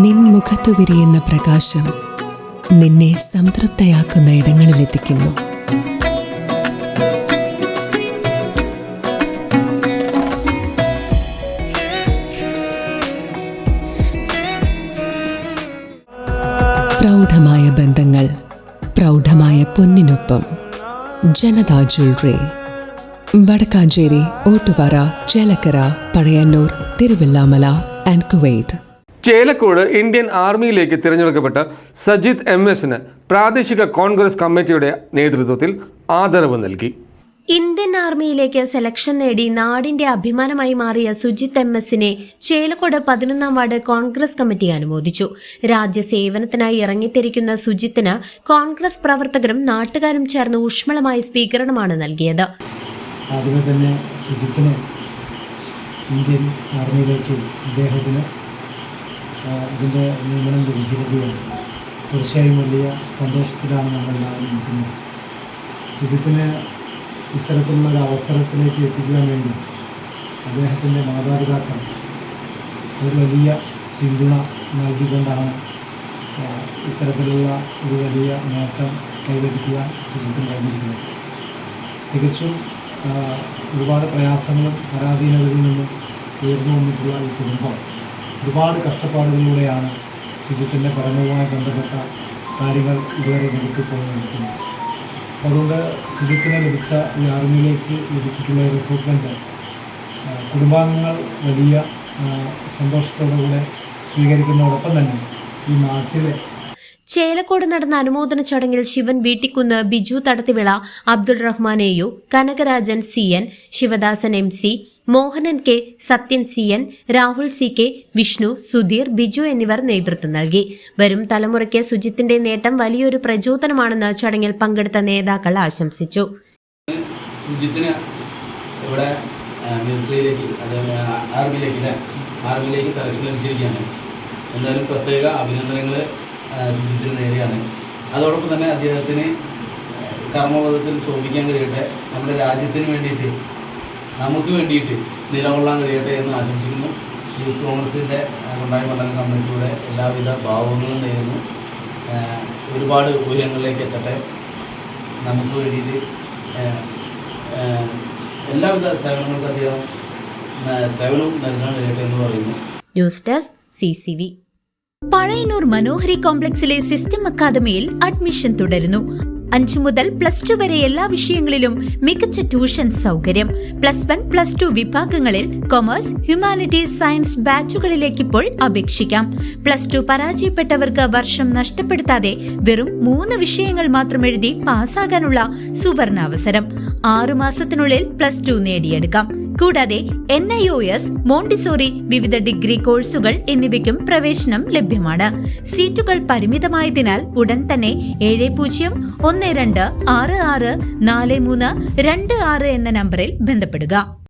നിൻ മുഖത്തു വിരിയുന്ന പ്രകാശം നിന്നെ സംതൃപ്തയാക്കുന്ന ഇടങ്ങളിലെത്തിക്കുന്നു. പ്രൗഢമായ ബന്ധങ്ങൾ, പ്രൗഢമായ പൊന്നിനൊപ്പം. Janata jewellery, Vadakkanchery, Ottupara, Chelakkara, Pazhayannur, Thiruvilwamala and Kuwait. Chelakode Indian ആർമിയിലേക്ക് തിരഞ്ഞെടുക്കപ്പെട്ട സജിത് MS-ന് പ്രാദേശിക കോൺഗ്രസ് കമ്മിറ്റിയുടെ നേതൃത്വത്തിൽ ആദരവ് നൽകി. ഇന്ത്യൻ ആർമിയിലേക്ക് സെലക്ഷൻ നേടി നാടിന്റെ അഭിമാനമായി മാറിയ സുജിത് MS-നെ ചേലക്കോട് 11-ാം വാർഡ് കോൺഗ്രസ് കമ്മിറ്റി അനുമോദിച്ചു. രാജ്യസേവനത്തിനായി ഇറങ്ങിത്തിരിക്കുന്ന സുജിത്തിന് കോൺഗ്രസ് പ്രവർത്തകരും നാട്ടുകാരും ചേർന്ന് ഊഷ്മളമായ സ്വീകരണമാണ് നൽകിയത്. ആദ്യമേ തന്നെ സുജിത്തിന് ഇന്ത്യൻ ആർമിയിലേക്ക് അദ്ദേഹത്തിന് ഇതിൻ്റെ നിയമനം ലഭിച്ചിരിക്കുകയാണ്. തീർച്ചയായും വലിയ സന്തോഷത്തിലാണ് നമ്മളെല്ലാവരും നിൽക്കുന്നത്. സുജിത്തിന് ഇത്തരത്തിലുള്ള ഒരു അവസരത്തിലേക്ക് എത്തിക്കാൻ വേണ്ടി അദ്ദേഹത്തിൻ്റെ മാതാപിതാക്കൾ ഒരു വലിയ പിന്തുണ നൽകിക്കൊണ്ടാണ് ഇത്തരത്തിലുള്ള ഒരു വലിയ നേട്ടം കൈവരിക്കുവാൻ സുജിത്തിന് കഴിഞ്ഞിരിക്കുന്നത്. തികച്ചും ഒരുപാട് പ്രയാസങ്ങളും പരാധീനതകളിൽ നിന്നും ഉയർന്നു വന്നിട്ടുള്ള ഈ കുടുംബം ഒരുപാട് കഷ്ടപ്പാടുകളിലൂടെയാണ് സുജിത്തിൻ്റെ പഠനവുമായി ബന്ധപ്പെട്ട കാര്യങ്ങൾ ഇതുവരെ നടത്തിപ്പോയി നിൽക്കുന്നത്. അതുകൊണ്ട് സുജിത്തിനെ ലഭിച്ച ഈ ആർമിയിലേക്ക് ലഭിച്ചിട്ടുള്ള റിക്രൂട്ട്മെൻറ്റ് കുടുംബാംഗങ്ങൾ വലിയ സന്തോഷത്തോടുകൂടെ സ്വീകരിക്കുന്നതോടൊപ്പം തന്നെ ഈ നാട്ടിലെ ചേലക്കോട് നടന്ന അനുമോദന ചടങ്ങിൽ Shivan Veettikkunnu, Biju Thadathivila, Abdul Rahman AU, Kanakarajan CN, Sivadasan MC, Mohanan K, Sathyan CN, Rahul CK, Vishnu, Sudheer, Biju എന്നിവർ നേതൃത്വം നൽകി. വരും തലമുറയ്ക്ക് സുജിത്തിന്റെ നേട്ടം വലിയൊരു പ്രചോദനമാണെന്ന് ചടങ്ങിൽ പങ്കെടുത്ത നേതാക്കൾ ആശംസിച്ചു. സുജിത്തിന് ഇവിടെ ആർമിയിലേക്ക് സെലക്ഷൻ ലഭിച്ചിരിക്കുകയാണ്. എന്തായാലും പ്രത്യേക അഭിനന്ദനങ്ങൾ സുജിത്തിന് നേരെയാണ്. അതോടൊപ്പം തന്നെ അദ്ദേഹത്തിന് കർമ്മപഥത്തിൽ ശോഭിക്കാൻ കഴിയട്ടെ, നമ്മുടെ രാജ്യത്തിന് വേണ്ടിയിട്ട് നമുക്ക് വേണ്ടിയിട്ട് നിലകൊള്ളാൻ കഴിയട്ടെ എന്ന് ആശംസിക്കുന്നു. യൂത്ത് കോൺഗ്രസിൻ്റെ കൊണ്ടായ മണ്ഡലം കമ്മിറ്റിയുടെ എല്ലാവിധ ഭാവങ്ങളും നേരുന്നു. ഒരുപാട് ഉയരങ്ങളിലേക്ക് എത്തട്ടെ. നമുക്ക് വേണ്ടിയിട്ട് എല്ലാവിധ സേവനങ്ങൾക്ക് അദ്ദേഹം സേവനവും നൽകാൻ കഴിയട്ടെ എന്ന് പറയുന്നു. News desk CCV. പഴയന്നൂർ മനോഹരി കോംപ്ലക്സിലെ സിസ്റ്റം അക്കാദമിയിൽ അഡ്മിഷൻ തുടരുന്നു. 5 മുതൽ +2 വരെ എല്ലാ വിഷയങ്ങളിലും മികച്ച ട്യൂഷൻ സൗകര്യം. +1, +2 വിഭാഗങ്ങളിൽ കൊമേഴ്സ്, ഹ്യൂമാനിറ്റീസ്, സയൻസ് ബാച്ചുകളിലേക്ക് ഇപ്പോൾ അപേക്ഷിക്കാം. +2 പരാജയപ്പെട്ടവർക്ക് വർഷം നഷ്ടപ്പെടുത്താതെ വെറും 3 വിഷയങ്ങൾ മാത്രം എഴുതി പാസ്സാകാനുള്ള സുവർണാവസരം. 6 മാസത്തിനുള്ളിൽ +2 നേടിയെടുക്കാം. കൂടാതെ NIOS, മോണ്ടിസോറി, വിവിധ ഡിഗ്രി കോഴ്സുകൾ എന്നിവയ്ക്കും പ്രവേശനം ലഭ്യമാണ്. സീറ്റുകൾ പരിമിതമായതിനാൽ ഉടൻ തന്നെ 7012664326 എന്ന നമ്പറിൽ ബന്ധപ്പെടുക.